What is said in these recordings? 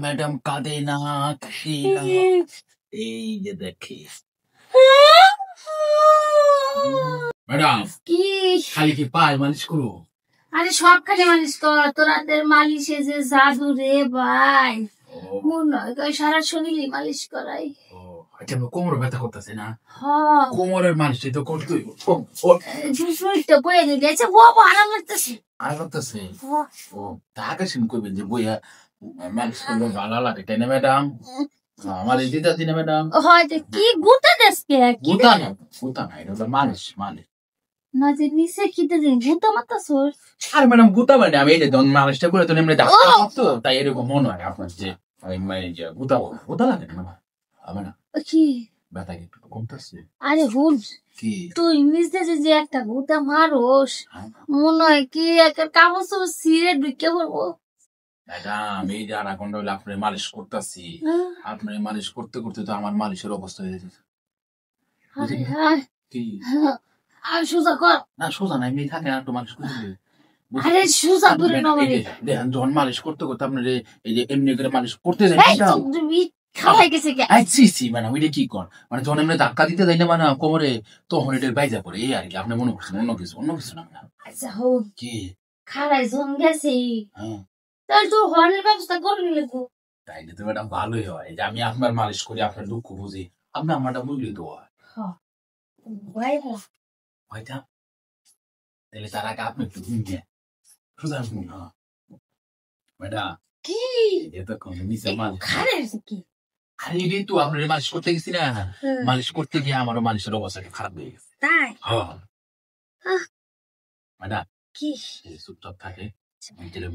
Madam কাঁদে না, এই যে দেখি ম্যাডাম কি খালি কি পায় মালিশ করো? আরে সব খালি মালিশ কর, তোরাদের মালিশে যে জাদু রে ভাই, মনে হয় সারা শরীরই মালিশ করাই। আচ্ছা কোমর ব্যথা করতেছে না? হ্যাঁ কোমরের মালিশটা তো করতেই শরীরটা বয়ে গেছে, বাবা আরাম লাগতেছে। আর করতেছে ও তাকে শুন করবেন যে বইয়া মালিশ করলে ভালো লাগে তাই না ম্যাডাম? আমার এই দিদা দিনা ম্যাডাম হয়তো কি গুতা দেশকে গুতা না এটা হলো মালিশ মালিশ না যে নিচে খিদে দিন গুতা মাতা সোর। আর ম্যাডাম গুতা মানে আমি এই যে মালিশটা করে তো এমনি ডাক্তার তো তাই এরকম মনে হয় আপনার যে যে গুতা গুতা লাগে না ম্যাডাম কি ব্যথা একটু কমতেছে। আরে হুল কি তুই নিচে যে একটা গুতা মারোস মনে হয় কি একটা কাগজ ছিঁড়ে ঢুকে পড়বো। ম্যাডাম এই যে আনাকোন্ডা হলে আপনার মালিশ করতেছি, আপনার মালিশ করতে করতে তো আমার মালিশের অবস্থা হয়ে যাচ্ছে। কি আর সোজা কর না সোজা নাই মেয়ে থাকে না একটু মালিশ করে দিলে আরে সোজা করে না মানে দেখেন যখন মালিশ করতে করতে আপনার এই যে এমনি করে মালিশ করতে যাই খাওয়াই গেছে কি মানে ওইটা কি কর মানে যখন এমনি ধাক্কা দিতে যাই না মানে কোমরে তখন এটা বাইজা পড়ে এই আর কি আপনি মনে করছেন অন্য কিছু না। আচ্ছা হোক কি খালাই জন গেছে হ্যাঁ তাহলে তো হর্নের ব্যবস্থা করে নিলে তো তাইলে তো ম্যাডাম ভালোই হয় যে আমি আপনার মালিশ করি আপনার দুঃখ বুঝি আপনি আমারটা বুঝলি তো হয়তো তাহলে তার আগে আপনি একটু ঘুমিয়ে সোজা ঘুম না ম্যাডাম কি এটা কোন নিচে মালিশ খারে কি আরে এই তো আপনার মালিশ করতে গেছি না মালিশ করতে গিয়ে আমারও মালিশের অবস্থা খারাপ হয়ে গেছে তাই ম্যাডাম কি চুপচাপ থাকে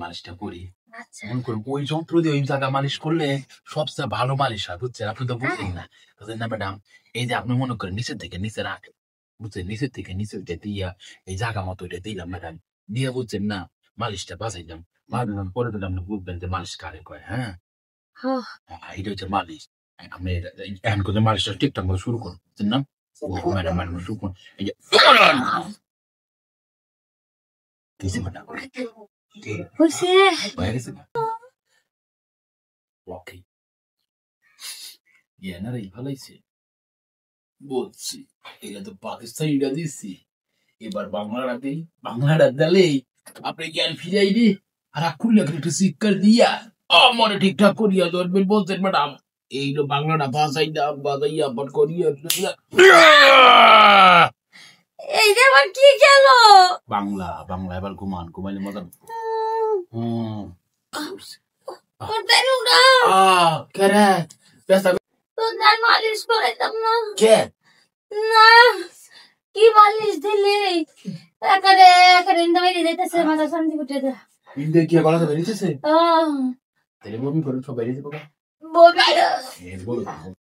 মালিশটা করি আচ্ছা মনে করুন ওই যন্ত্র দিয়ে ওই জায়গা মালিশ করলে সবচেয়ে ভালো মালিশ হয় বুঝছেন আপনি তো বুঝলেন না বুঝলেন না ম্যাডাম এই যে আপনি মনে করেন নিচের থেকে নিচে রাখেন বুঝছেন নিচের থেকে নিচে ওইটা দিয়া এই জায়গা মতো ওইটা দিলাম ম্যাডাম দিয়ে বুঝছেন না মালিশটা বাঁচাইলাম বাঁচালাম পরে দিলে আপনি বুঝবেন যে মালিশ কারে কয়। হ্যাঁ এটা হচ্ছে মালিশ আপনি এখন করে মালিশটা ঠিকঠাক মতো শুরু করুন বুঝছেন না ম্যাডাম ম্যাডাম শুরু করুন এই যে কিছু ম্যাডাম হইছে হয়ে গেছে ওকে এনারাই ভালাইছে বলছি এটা তো পাকিস্তানিরা দিচ্ছি এবার বাংলাটা দিই বাংলাটা দিলেই আপনি জ্ঞান ফিরাই দি আর খুললে একটু শিক্ষা দিয়া মনে ঠিকঠাক করিয়া ধরবেন বলছেন ম্যাডাম এই তো বাংলাটা বাজাইয়া বাজাইয়া বট করিয়া এই যে আবার কি গেল বাংলা বাংলা এবার ঘুমাইলে মজা কেরে তো মালিশ করাইতাম না কে না কি মালিশ দিলি একারে একারে ইন্দামাইলে যাইতেছে মাথা শান্তি ফুটে দে ইন্দে কি গলা বেরিয়েছে তাহলে বমি করে সব বেরিয়েছে বাবা বমি